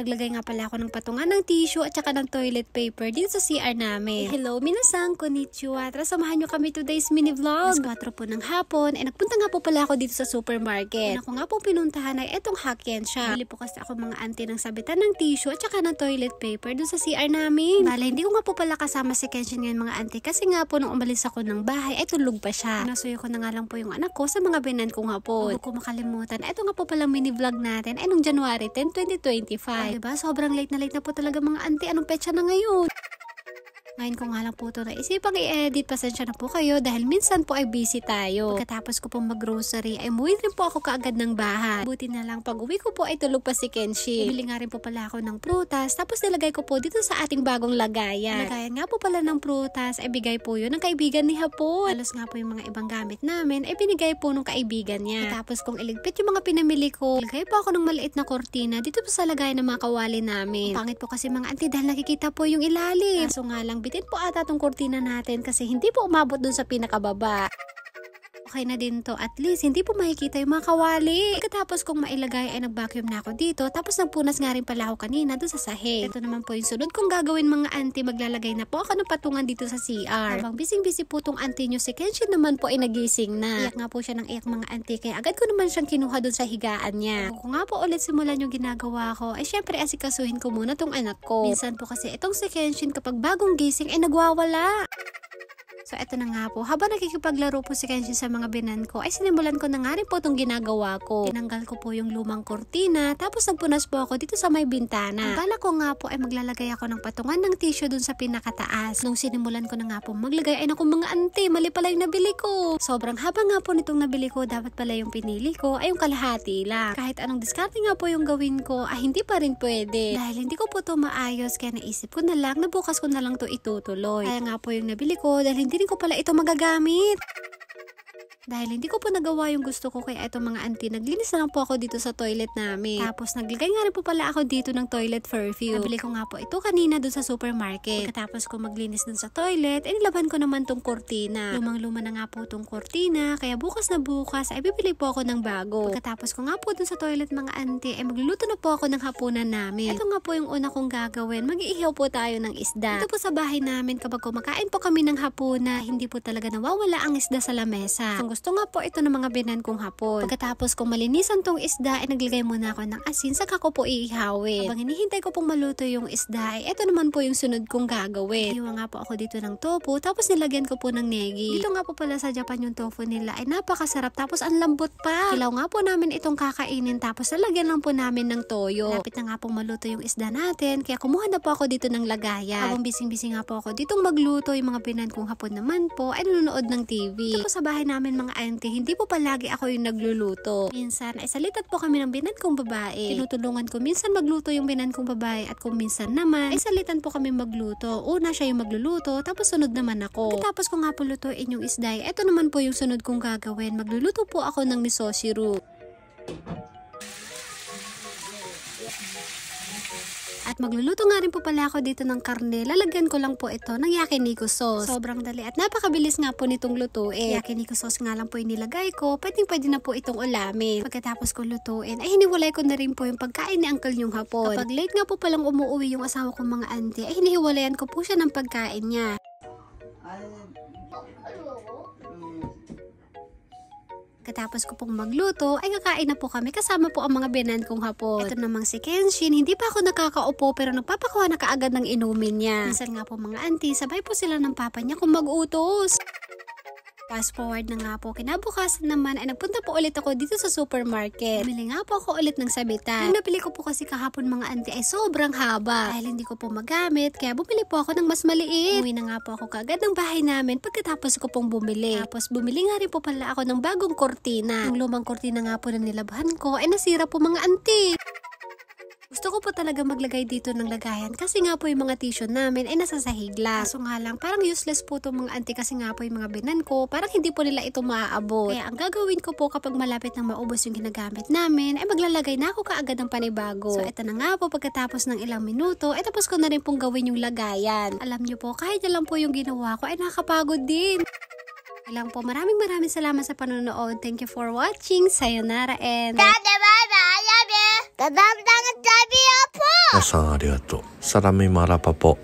Naglagay nga pala ako ng patungan ng tissue at saka ng toilet paper dito sa CR namin. Hello, minasang, konnichiwa. Tara, samahan nyo kami today's mini vlog. Mas 4 po ng hapon. Nagpunta nga po pala ako dito sa supermarket. Ako nga po pinuntahan ay etong Hakkensha. Bili po kasi ako mga auntie ng sabitan ng tissue at saka ng toilet paper doon sa CR namin. Bale, hindi ko nga po pala kasama si Kenshin ngayon mga auntie kasi nga po nung umalis ako ng bahay ay tulog pa siya. Nasuyo ko na nga lang po yung anak ko sa mga binan ko nga po. Huwag ko makalimutan. Ito nga po pala mini vlog natin ay nung January 10, 2025. Diba? Sobrang late na po talaga mga auntie. Anong petsa na ngayon? Ngayon ko nga lang po ito naisipang i-edit. Pasensya na po kayo dahil minsan po ay busy tayo. Pagkatapos ko pong mag-grocery ay umuwi rin po ako kaagad ng bahay. Buti na lang pag uwi ko po ay tulog pa si Kenshi. Bili nga rin po pala ako ng prutas. Tapos nilagay ko po dito sa ating bagong lagayan. Lagayan nga po pala ng prutas ay bigay po yun ng kaibigan ni Hapon. Halos nga po yung mga ibang gamit namin ay binigay po ng kaibigan niya. Tapos kung iligpit yung mga pinamili ko, ilagay po ako ng maliit na kortina dito po sa lagayan ng mga kawali namin. Pangit po kasi mga auntie dahil nakikita po yung ilalim. Kaso nga lang bitin po ata tong kurtina natin kasi hindi po umabot dun sa pinakababa. Okay na din to. At least, hindi po makikita yung mga kawali. Pagkatapos kong mailagay ay nag-vacuum na ako dito. Tapos nagpunas nga rin pala ako kanina doon sa sahig. Ito naman po yung sunod kong gagawin mga auntie. Maglalagay na po ako ng patungan dito sa CR. Habang bising-busy po tong auntie nyo, si Kenshin naman po ay nagising na. Iyak nga po siya ng iyak mga auntie. Kaya agad ko naman siyang kinuha doon sa higaan niya. Kung nga po ulit simulan yung ginagawa ko, ay syempre asikasuhin ko muna tong anak ko. Minsan po kasi itong si Kenshin kapag bagong gising ay nagwawala. So, eto na nga po. Habang nakikipaglaro po si Kenshin sa mga binan ko, ay sinimulan ko na nga rin po itong ginagawa ko. Tinanggal ko po yung lumang kortina, tapos nagpunas po ako dito sa may bintana. Ang bala ko nga po ay maglalagay ako ng patungan ng tissue dun sa pinakataas. Nung sinimulan ko na nga po maglagay, ay naku mga auntie, mali pala yung nabili ko. Sobrang haba nga po nitong nabili ko, dapat pala yung pinili ko ay yung kalahati lang. Kahit anong diskarte nga po yung gawin ko, ay hindi pa rin pwede. Dahil hindi ko po to maayos, kaya naisip ko na lang na bukas ko na lang to itutuloy. Kaya nga po yung nabili ko, dahil hindi ko pala ito magagamit. Dahil hindi ko po nagawa yung gusto ko kaya itong mga auntie, naglinis na lang po ako dito sa toilet namin. Tapos naglagay nga rin po pala ako dito ng toilet perfume. Nabili ko nga po ito kanina dun sa supermarket. Pagkatapos ko maglinis dun sa toilet, ay nilaban ko naman tong kortina. Lumang-luma na nga po tong kortina, kaya bukas na bukas ay bibili po ako ng bago. Pagkatapos ko nga po dun sa toilet mga auntie, ay magluluto na po ako ng hapunan namin. Ito nga po yung una kong gagawin, mag-iihaw po tayo ng isda. Ito po sa bahay namin kapag kumakain po kami ng hapunan, hindi po talaga nawawala ang isda sa lamesa. Gusto nga po ito ng mga binan kong hapon. Pagkatapos kong malinisan tong isda, ay naglagay muna ako ng asin, saka ko po iihawin. Habang hinihintay ko pong maluto yung isda, ay ito naman po yung sunod kong gagawin. Iwa nga po ako dito ng tofu, tapos nilagyan ko po ng negi. Dito nga po pala sa Japan yung tofu nila ay napakasarap, tapos ang lambot pa. Kilaw nga po namin itong kakainin, tapos nalagyan lang po namin ng toyo. Lapit na nga pong maluto yung isda natin, kaya kumuha na po ako dito ng lagayan. Habang bising-bising nga po ako ditong magluto, yung mga binan kong hapon naman po ay nanonood ng TV. Ito po sa bahay namin mga hindi po palagi ako yung nagluluto. Minsan ay salitat po kami ng binan kong babae. Tinutulungan ko minsan magluto yung binan kong babae at kung minsan naman ay salitan po kami magluto. Una siya yung magluluto tapos sunod naman ako. Tapos ko nga po lutuin yung isda, ito naman po yung sunod kong gagawin. Magluluto po ako ng miso syrup. At magluluto nga rin po pala ako dito ng karne. Lalagyan ko lang po ito ng yakiniku sauce. Sobrang dali at napakabilis nga po nitong lutuin. Yakiniku sauce nga lang po yung nilagay ko. Pwede na po itong ulamin. Pagkatapos ko lutuin, ay hiniwalay ko na rin po yung pagkain ni Uncle yung hapon. Kapag late nga po palang umuwi yung asawa kong mga auntie, ay hinihiwalayan ko po siya ng pagkain niya. Pagkatapos ko pong magluto, ay kakain na po kami kasama po ang mga binan kong hapon. Ito namang si Kenshin, hindi pa ako nakakaupo pero nagpapakuha na kaagad ng inumin niya. Minsan nga po mga auntie, sabay po sila ng papa niya kung mag-utos. Fast forward na nga po, kinabukasan naman ay nagpunta po ulit ako dito sa supermarket. Bumili nga po ako ulit ng sabitan. Yung nabili ko po kasi kahapon mga auntie ay sobrang haba. Dahil hindi ko po magamit, kaya bumili po ako ng mas maliit. Uwi na nga po ako kaagad ng bahay namin pagkatapos ko pong bumili. Tapos bumili nga rin po pala ako ng bagong kortina. Yung lumang kortina nga po na nilabhan ko ay nasira po mga auntie. Gusto ko po talaga maglagay dito ng lagayan kasi nga po yung mga tissue namin ay nasa sahig lang. So nga lang, parang useless po itong mga auntie kasi nga po yung mga binan ko, parang hindi po nila ito maaabot. Kaya ang gagawin ko po kapag malapit nang maubos yung ginagamit namin, ay maglalagay na ako kaagad ng panibago. So eto na nga po, pagkatapos ng ilang minuto, ay tapos ko na rin pong gawin yung lagayan. Alam nyo po, kahit na lang po yung ginawa ko ay nakakapagod din. Lang po, maraming salamat sa panonood. Thank you for watching. Sayonara and... Dada, bye-bye. I love you. Dadam, dadam, dadam, po. 皆さんありがとう。サラミマラパポ。